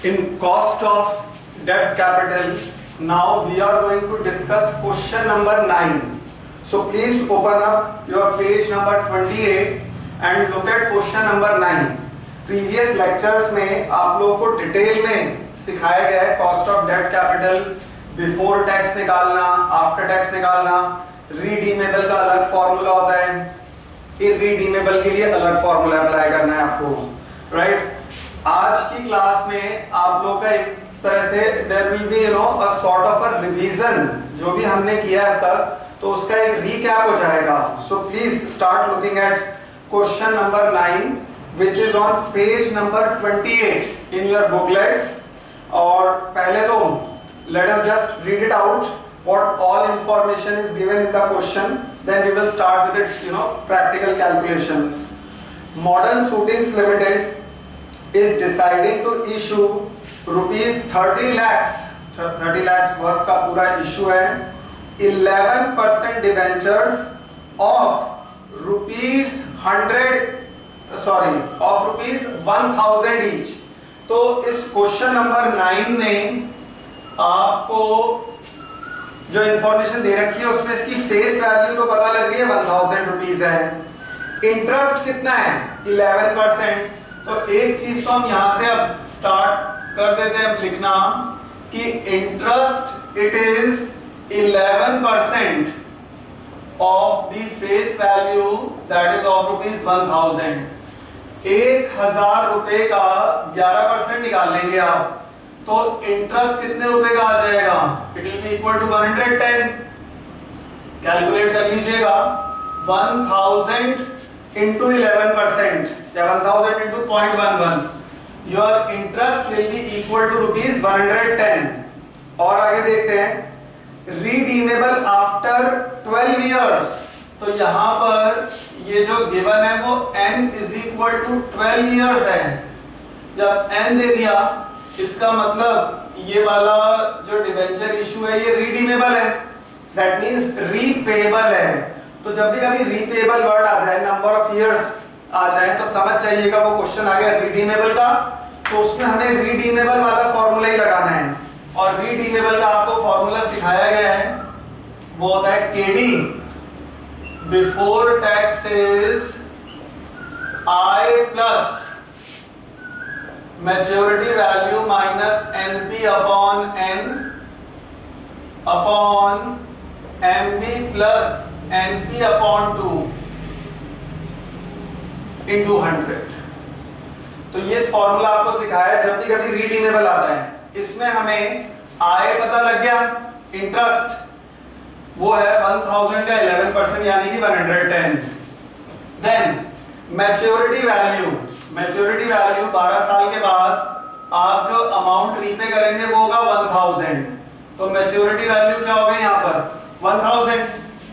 in cost of debt capital. Now we are going to discuss question number 9. So please open up your page number 28 and look at question number 9. Previous lectures में आप लोगों को detail में सिखाया गया है cost of debt capital, before tax निकालना, after tax निकालना, रिडीमेबल का अलग फॉर्मूला होता है, इररिडीमेबल के लिए अलग फॉर्मूला अप्लाई करना है आपको, राइट। आज की क्लास में आप लोग का एक तरह से there will be a sort of a revision, जो भी हमने किया है अब तक तो उसका एक रीकैप हो जाएगा। So please start looking at question number 9 which is on page number 28 in your booklets। और पहले तो let us just read it out what all information is given in the question, then we will start with its practical calculations। Modern Suitings Limited is deciding to issue rupees 30 lakhs worth का पूरा issue है 11% debentures of rupees 1000 each। तो इस question number 9 में आपको जो information दे रखी है उसमें इसकी फेस वैल्यू तो पता लग रही है 1000 रुपीज है, इंटरेस्ट कितना है 11%। तो एक चीज तो हम यहां से अब स्टार्ट कर देते हैं लिखना कि interest it is 11% of the face value that is of rupees 1000। 1000 रुपए का 11% निकाल लेंगे आप तो इंटरेस्ट कितने रुपए का आ जाएगा, it will be equal to 110। Calculate कर लीजिएगा 1000 इंटू 11% या 1000 into 0.11, your interest will be equal to rupees 110। और आगे देखते हैं रिडीमेबल आफ्टर 12 इयर्स। तो यहां पर ये जो गिवन है वो n is equal to 12 years है। जब n दे दिया इसका मतलब ये वाला जो डिबेंचर इशू है ये रिडीमेबल है, दैट मींस रीपेएबल है। तो जब भी कभी रीपेएबल वर्ड आ जाए, नंबर ऑफ इयर्स आ जाए तो समझ जाइएगा वो क्वेश्चन आ गया रिडीमेबल का, तो उसमें हमें रिडीमेबल वाला फॉर्मूला ही लगाना है। और रिडीमेबल का आपको फॉर्मूला सिखाया गया है, वो होता है KD before tax is I plus maturity value minus NP upon N upon MB plus NP upon 2 into 100। तो ये फॉर्मूला आपको सिखाया है जब भी कभी रिडीमेबल आता है। इसमें हमें आय पता लग गया, इंटरेस्ट वो है 1000 का 11% यानी कि 110। देन मैच्योरिटी वैल्यू 12 साल के बाद आप जो अमाउंट रीपे करेंगे वो होगा 1000। तो मैच्योरिटी वैल्यू क्या हो गई यहाँ पर 1000।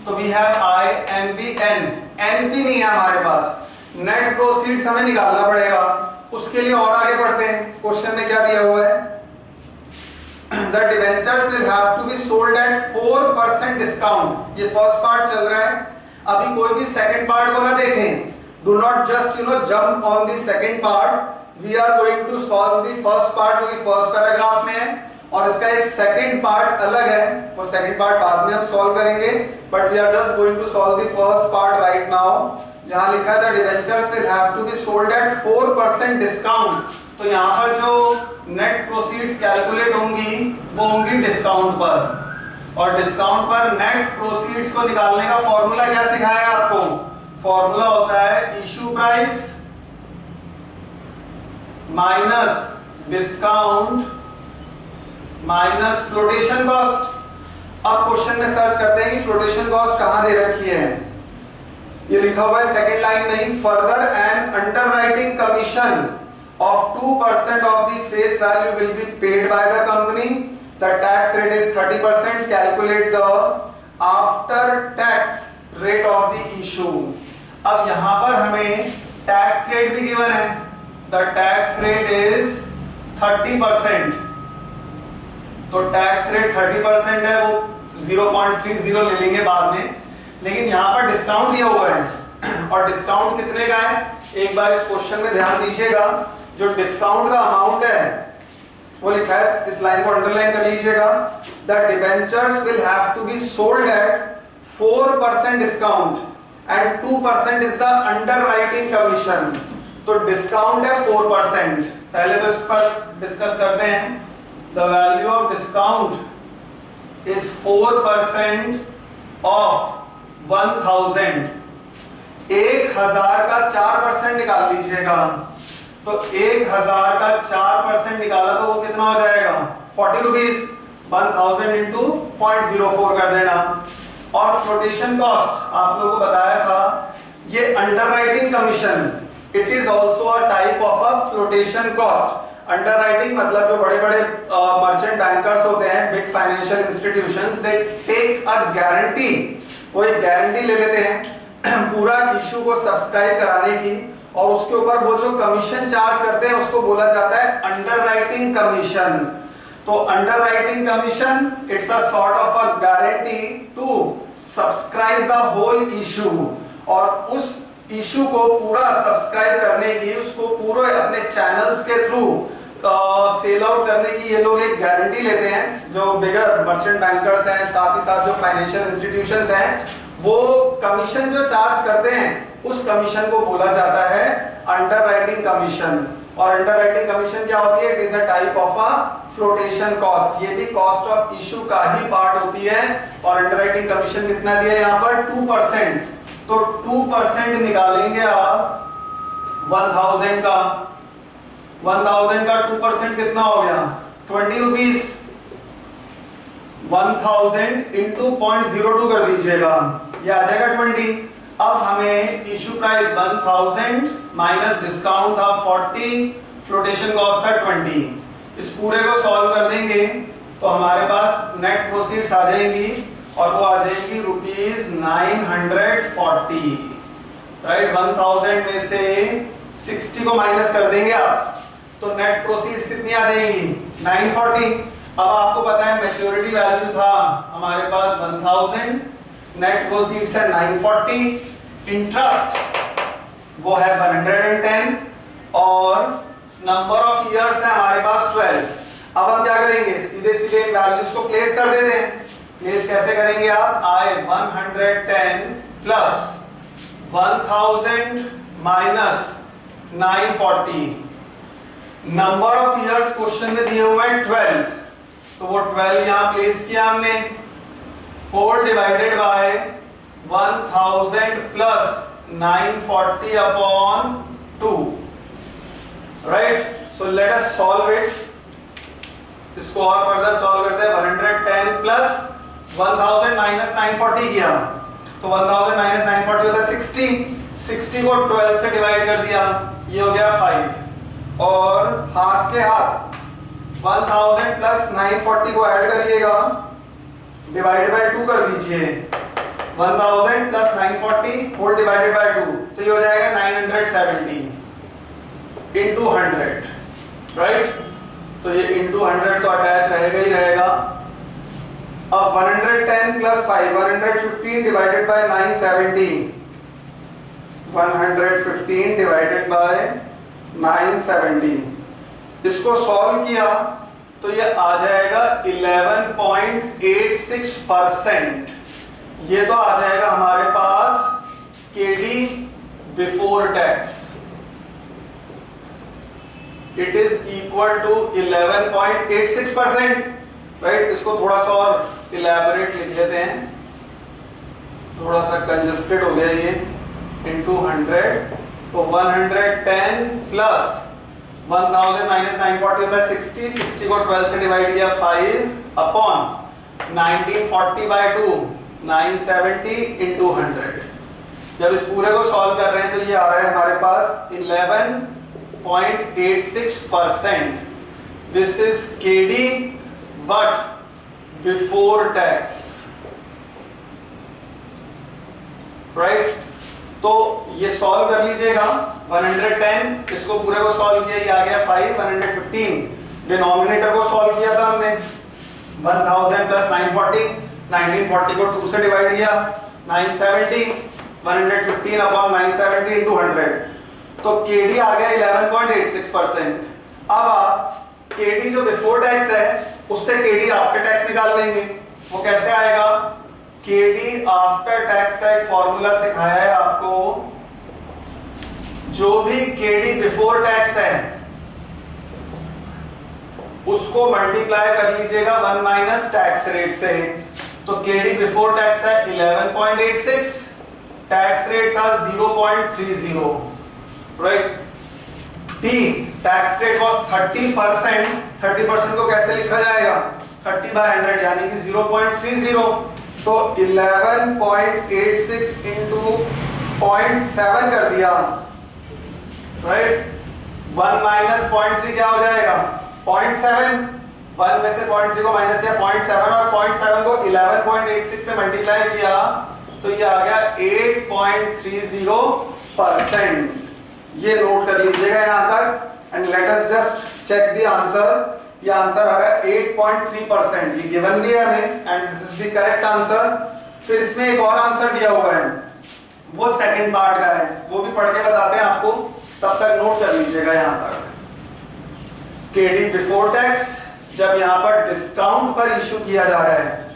तो we have I M B NP नहीं है हमारे पास, नेट प्रोसीड्स हमें निकालना पड़ेगा। उसके लिए और आगे बढ़ते हैं, क्वेश्चन में क्या दिया हुआ है, The debentures will have to be sold at 4% discount। ये फर्स्ट पार्ट चल रहा है, अभी कोई भी सेकंड पार्ट को ना देखें। Do not just jump on the second part। We are going to solve the first part जो कि फर्स्ट पैराग्राफ में है, और इसका एक सेकंड पार्ट अलग है, वो सेकंड पार्ट बाद में हम सॉल्व करेंगे। But we are just going to solve the first part right now, जहाँ लिखा है The debentures will have to be sold at 4% discount। तो यहाँ पर जो नेट प्रोसीड्स कैलकुलेट होंगी वो होंगी डिस्काउंट पर, और डिस्काउंट पर नेट प्रोसीड्स को निकालने का फॉर्मूला क्या सिखाया है आपको, फॉर्मूला होता है issue price minus discount minus flotation cost. अब क्वेश्चन में सर्च करते हैं कि फ्लोटेशन कॉस्ट कहां दे रखी है। ये लिखा हुआ है सेकंड लाइन में, further an underwriting commission of 2% of the face value will be paid by the company। The tax rate is 30%। Calculate the after tax rate of the issue। अब यहाँ पर हमें tax rate भी given है, the tax rate is 30%। तो tax rate 30% है, वो 0.30 ले लेंगे बाद में, लेकिन यहाँ पर डिस्काउंट दिया हुआ है और डिस्काउंट कितने का है एक बार इस क्वेश्चन में ध्यान दीजिएगा। जो डिस्काउंट का अमाउंट है वो लिखा है, इस लाइन को अंडरलाइन कर लीजिएगा। The debentures will have to be sold at 4% discount and 2% is the underwriting commission. तो डिस्काउंट है 4%। पहले तो इस पर डिस्कस करते हैं। The value of discount is 4% of 1000। 1000 का 4% निकाल लीजिएगा। तो 1000 का 4% निकाला तो वो कितना हो जाएगा? 40 रुपीज। 1000 इंटू 0.04 कर देना। और फ्लोटेशन कॉस्ट आप लोगों को बताया था, ये underwriting commission, it is also a type of a flotation cost. Underwriting मतलब जो बड़े बड़े मर्चेंट बैंकर्स होते हैं, big financial institutions, they take a guarantee. वो एक गारंटी ले लेते हैं पूरा इशू को सब्सक्राइब कराने की, और उसके ऊपर वो जो कमीशन चार्ज करते हैं उसको बोला जाता है अंडरराइटिंग कमीशन। तो underwriting commission it's a sort of a guarantee to subscribe the whole issue, और उस इशू को पूरा सब्सक्राइब करने की, उसको पूरे अपने चैनल्स के थ्रू सेल आउट करने की ये लोग एक गारंटी लेते हैं। जो बिगर मर्चेंट बैंकर्स हैं, साथ ही साथ जो फाइनेंशियल इंस्टीट्यूशंस हैं, वो कमीशन जो चार्ज करते हैं उस कमीशन को बोला जाता है अंडरराइटिंग कमीशन। और अंडरराइटिंग कमीशन क्या होती है? It is a type of a flotation cost. ये भी कॉस्ट ऑफ इशू का ही पार्ट होती है। और अंडरराइटिंग कमीशन कितना दिया है यहाँ पर? 2%। तो 2% निकालेंगे आप 1000 का। 1000 का 2% कितना हो गया? 20 रुपीज। 1000 इंटू 0.02 कर दीजिएगा, ये आ जाएगा 20। अब हमें इशू प्राइस 1000 माइनस डिस्काउंट था 40, फ्लोटेशन कॉस्ट था 20। इस पूरे को सॉल्व कर देंगे तो हमारे पास नेट प्रोसीड्स आ जाएंगी, और वो आ जाएंगी रुपीज 940। राइट, 1000 में से 60 को माइनस कर देंगे आप, तो नेट प्रोसीड्स कितनी आ जाएंगी? 940। अब आपको पता है मैच्योरिटी वैल्यू था हमारे पास 1000, नेट प्रोसीड्स है 940, इंटरेस्ट वो है 110, और नंबर ऑफ इयर्स है हमारे पास 12। अब हम क्या करेंगे? सीधे सीधे इन वैल्यूज को प्लेस कर देते हैं। प्लेस कैसे करेंगे आप? I 110 plus 1000 minus 940। Number of years question में दिए हुए हैं 12, तो वो 12 यहां प्लेस किया हमने। 4 divided by 1000 plus 940 upon 2। Right, so let us solve it. इसको और फर्दर सॉल्व करते हैं। 110 प्लस 1000 माइनस 940 किया, तो 1000 माइनस 940 होता है 60। 60 को 12 से डिवाइड कर दिया, ये हो गया 5। और हाथ के हाथ 1000 प्लस 940 को ऐड करिएगा, डिवाइड बाय 2 कर दीजिए। 1000 प्लस 940 होल डिवाइडेड बाय 2, तो ये हो जाएगा 970 इंटू 100। राइट, तो ये इंटू 100 तो अटैच रहेगा ही रहेगा। अब 110 plus 5, 115 divided by 970, 115 divided by 970। इसको सॉल्व किया तो ये आ जाएगा 11.86%। ये तो आ जाएगा हमारे पास KD before tax. It is equal to 11.86%। Right, इसको थोड़ा सा और इलैबोरेट लिख लेते हैं, थोड़ा सा कंजस्टेड हो गया ये। इंटू 100, तो 110 प्लस 1000 माइनस 940 होता है 60। 60 को 12 से डिवाइड किया 5 अपॉन 1940 बाय 2, 970 इंटू 100। जब इस पूरे को सॉल्व कर रहे हैं तो ये आ रहा है हमारे पास 11.86%। This is KD but before tax. Right, तो ये सॉल्व कर लीजिएगा। 110 इसको पूरे को सॉल्व किया, ये आ गया 5। 115 डिनोमिनेटर को सॉल्व किया था हमने। 1000 प्लस 940, 1940 को 2 से डिवाइड किया, 970। 115 अपॉन 970 इंटू 100, तो केडी आ गया 11.86%। अब आप केडी जो बिफोर टैक्स है उससे केडी आफ्टर टैक्स निकाल लेंगे। वो कैसे आएगा? केडी आफ्टर टैक्स का एक फॉर्मूला सिखाया है आपको, जो भी केडी बिफोर टैक्स है उसको मल्टीप्लाई कर लीजिएगा 1 माइनस टैक्स रेट से। तो केडी बिफोर टैक्स है 11.86, टैक्स रेट था 0.30, right. T tax rate was 30%, 30% को कैसे लिखा जाएगा? 30/100 यानी कि 0.30, तो 11.86 इंटू 0.7 कर दिया, राइट। 1 माइनस 0.3 क्या हो जाएगा? 0.7। 1 में से 0.3 को माइनस किया 0.7 और 0.7 को 11.86 से मल्टीप्लाई किया तो ये आ गया 8.30%। ये नोट कर लीजिएगा यहां तक and let us just check the answer. ये आंसर आ रहा है 8.3%, ये गिवन भी है हमें and this is the correct answer. फिर इसमें एक और आंसर दिया हुआ है, वो सेकंड पार्ट का है, वो भी पढ़ के बताते हैं आपको, तब तक नोट कर लीजिएगा यहां तक। केडी बिफोर टैक्स जब यहां पर डिस्काउंट पर इशू किया जा रहा है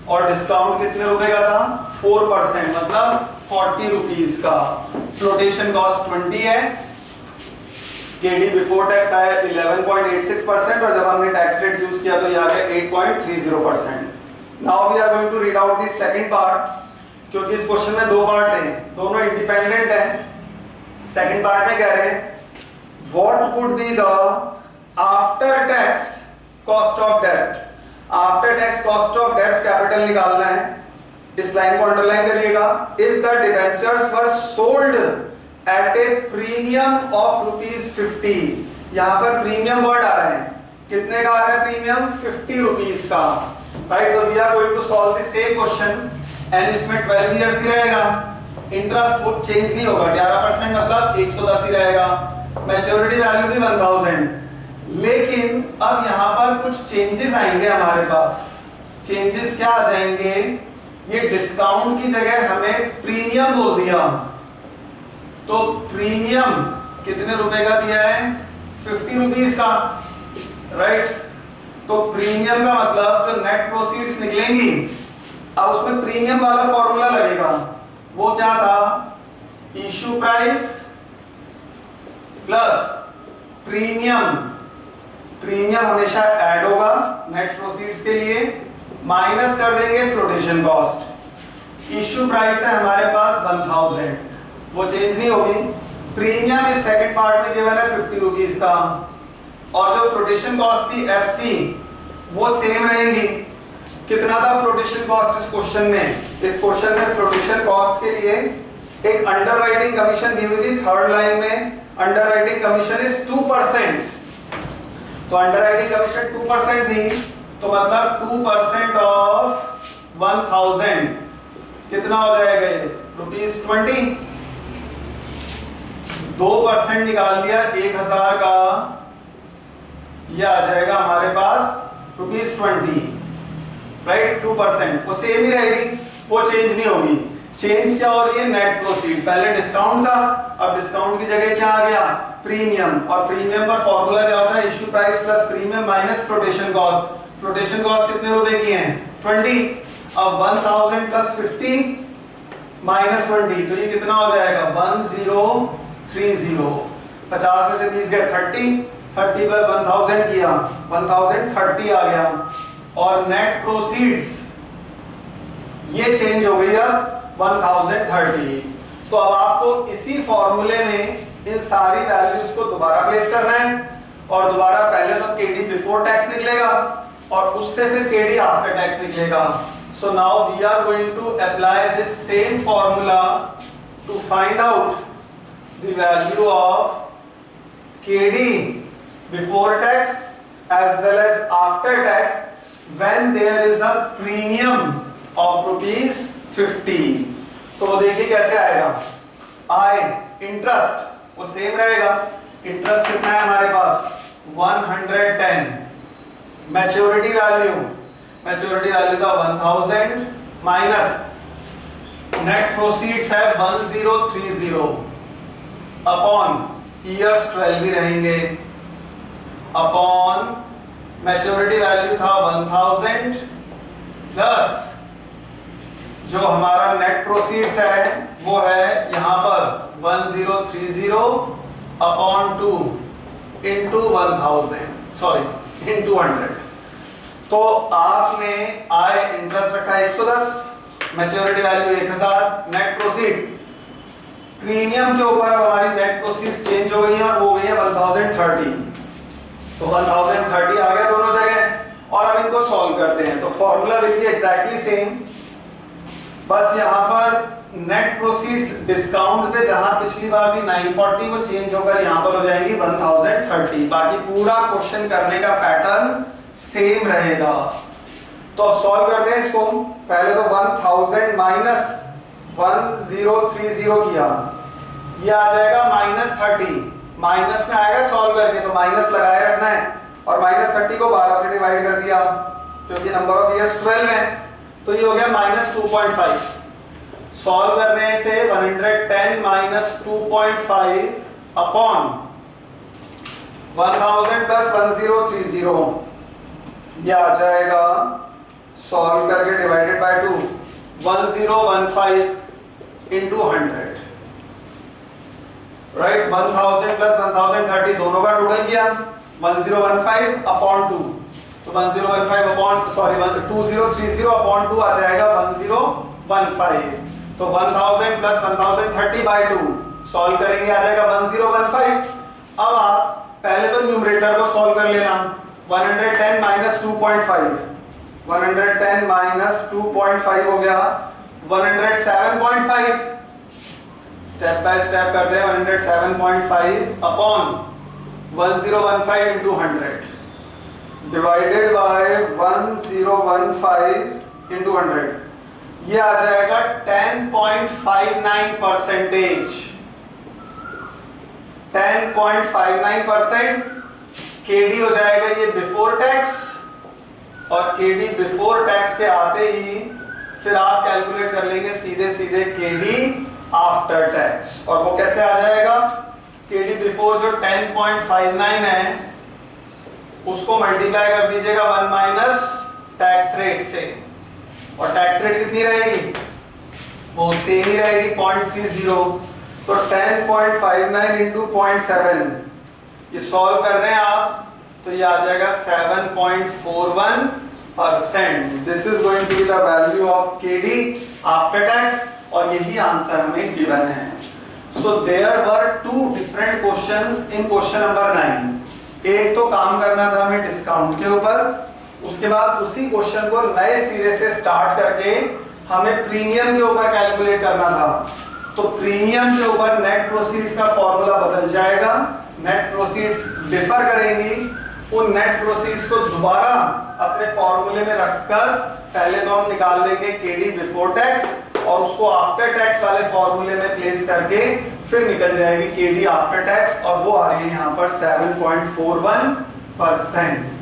और डिस्काउंट कितने रुपए का था? 4%, मतलब 40 रुपीस का। फ्लोटेशन कॉस्ट 20 है, केडी बिफोर टैक्स आया 11.86% और जब हमने टैक्स रेट यूज किया तो ये आ गया 8.30%। Now we are going to read out the second part, क्योंकि इस क्वेश्चन में दो पार्ट हैं, दोनों इंडिपेंडेंट हैं। सेकंड पार्ट में कह रहे हैं what would be the after tax cost of debt. After tax cost of debt capital निकालना है, इस लाइन को अंडरलाइन करिएगा। If the debentures were sold at a premium of ₹50, यहां पर प्रीमियम वर्ड आ रहा है, कितने का आ रहा है प्रीमियम? 50 रुपीस का, राइट। तो we are going to solve the same question and इसमें 12 इयर्स ही रहेगा, इंटरेस्ट वो चेंज नहीं होगा, 11% मतलब 110 ही रहेगा, मैच्योरिटी वैल्यू भी 1000। लेकिन अब यहां पर कुछ चेंजेस आएंगे हमारे पास। चेंजेस क्या आ जाएंगे? ये डिस्काउंट की जगह हमें प्रीमियम बोल दिया, तो प्रीमियम कितने रुपए का दिया है? 50 रुपीस का, राइट। तो प्रीमियम का मतलब जो नेट प्रोसीड्स निकलेंगी, अब उसमें प्रीमियम वाला फॉर्मूला लगेगा। वो क्या था? Issue price plus premium, premium हमेशा ऐड होगा नेट प्रोसीड्स के लिए, माइनस कर देंगे फ्लोटेशन कॉस्ट। इशू प्राइस है हमारे पास 1000, वो चेंज नहीं होगी। प्रीमियम इस सेकंड पार्ट में गिवन है 50 रुपीस का, और जो फ्लोटेशन कॉस्ट थी FC वो सेम रहेगी। कितना था फ्लोटेशन कॉस्ट इस क्वेश्चन में? इस क्वेश्चन में फ्लोटेशन कॉस्ट के लिए एक अंडरराइटिंग कमीशन दी हुई थी, थर्ड लाइन में अंडरराइटिंग कमीशन इज 2%। तो अंडरराइटिंग कमीशन 2% थी, तो मतलब 2% ऑफ 1000 कितना हो जाएगा? ये ₹20। 2% निकाल लिया 1000 का, ये आ जाएगा हमारे पास ₹20, राइट। 2% वो सेम ही रहेगी, वो चेंज नहीं होगी। चेंज क्या हो रही है? Net proceed. पहले डिस्काउंट था, अब डिस्काउंट की जगह क्या आ गया? प्रीमियम। और प्रीमियम पर फॉर्मूला क्या होता है? Issue price plus premium minus flotation cost. Flotation cost कितने रुपए की है? 20। अब 1000 प्लस 50 माइनस 20, तो ये कितना हो जाएगा? 1030। 50 में से 20 गए 30, 30 प्लस 1000 किया 1030 आ गया। और नेट प्रोसीड्स ये चेंज हो गई अब 1030। तो अब आपको इसी फॉर्मूले में इन सारी वैल्यूज को दोबारा प्लेस करना है, और दोबारा पहले तो केडी बिफोर टैक्स निकलेगा और उससे फिर केडी आफ्टर टैक्स निकलेगा। So now we are going to apply this same formula to find out the value of KD before tax as well as after tax when there is a premium of ₹50। तो देखिए कैसे आएगा? आय interest वो same रहेगा, interest कितना है हमारे पास? 110। Maturity value था 1000 माइनस नेट प्रोसीड्स है 1030 अपॉन ईयर्स 12 भी रहेंगे अपॉन मैच्योरिटी वैल्यू था 1000 प्लस जो हमारा नेट प्रोसीड्स है वो है यहां पर 1030 अपॉन 2 इंटू 1000 सॉरी इंटू 100। तो आपने आय इंटरेस्ट रखा 110, maturity value 1000, net proceed premium के ऊपर हमारी नेट प्रोसीड चेंज हो गई है, वो गई है 1030। तो 1030 आ गया दोनों जगह और अब इनको सॉल्व करते हैं। तो formula will be exactly same, बस यहाँ पर नेट प्रोसीड्स डिस्काउंट पे जहां पिछली बार थी 940 वो चेंज होकर यहाँ पर हो जाएंगी 1030। बाकी पूरा क्वेश्चन करने का पैटर्न सेम रहेगा। तो अब सॉल्व करते हैं इसको। पहले तो 1000 माइनस 1030 किया, ये आ जाएगा -30, माइनस में आएगा सॉल्व करके तो माइनस लगाए रखना है और -30 को 12 से डिवाइड कर दिया क्योंकि नंबर ऑफ इयर्स 12 है, तो ये हो गया -2.5। सॉल्व कर रहे हैं इसे 110 माइनस 2.5 अपॉन 1000 प्लस 1030, ये आ जाएगा सॉल्व करके divided by 2 1015 into 100, right. 1000 plus 1030 दोनों का टोटल किया 1015 अपॉन 2, तो 1015 अपॉन सॉरी 2030 अपॉन 2 आ जाएगा 1015। तो 1000 प्लस 1030 बाय 2 सॉल्व करेंगे आ जाएगा 1015। अब आप पहले तो न्यूमरेटर को सॉल्व कर लेना। 110 माइनस 2.5, 110 माइनस 2.5 हो गया 107.5। स्टेप बाय स्टेप करते हैं। 107.5 upon 1015 into 100 divided by 1015 into 100, ये आ जाएगा 10.59%। 10.59% केडी हो जाएगा ये बिफोर टैक्स, और केडी बिफोर टैक्स के आते ही फिर आप कैलकुलेट कर लेंगे सीधे सीधे केडी आफ्टर टैक्स। और वो कैसे आ जाएगा, केडी बिफोर जो 10.59 है उसको मल्टीप्लाई कर दीजिएगा 1 माइनस टैक्स रेट से, और टैक्स रेट कितनी रहेगी, वो सेम ही रहेगी 0.30। तो 10.59 इंटू 0.7, ये सॉल्व कर रहे हैं आप तो ये आ जाएगा 7.41%। This is going to be the value of KD after tax, और यही आंसर हमें गिवन है। So there were 2 different questions in question number 9। एक तो काम करना था हमें डिस्काउंट के ऊपर, उसके बाद उसी क्वेश्चन को नए सिरे से स्टार्ट करके हमें प्रीमियम के ऊपर कैलकुलेट करना था। तो प्रीमियम के ऊपर नेट प्रोसीड्स का फॉर्मूला बदल जाएगा, नेट प्रोसीड्स डिफर करेंगी। उन नेट प्रोसीड्स को दोबारा अपने फॉर्मूले में रखकर पहले तो हम निकाल देंगे केडी बिफोर टैक्स, और उसको आफ्टर टैक्स वाले फॉर्मूले में प्लेस करके फिर निकल जाएगी केडी आफ्टर टैक्स, और वो आ रही है यहाँ पर 7.41%।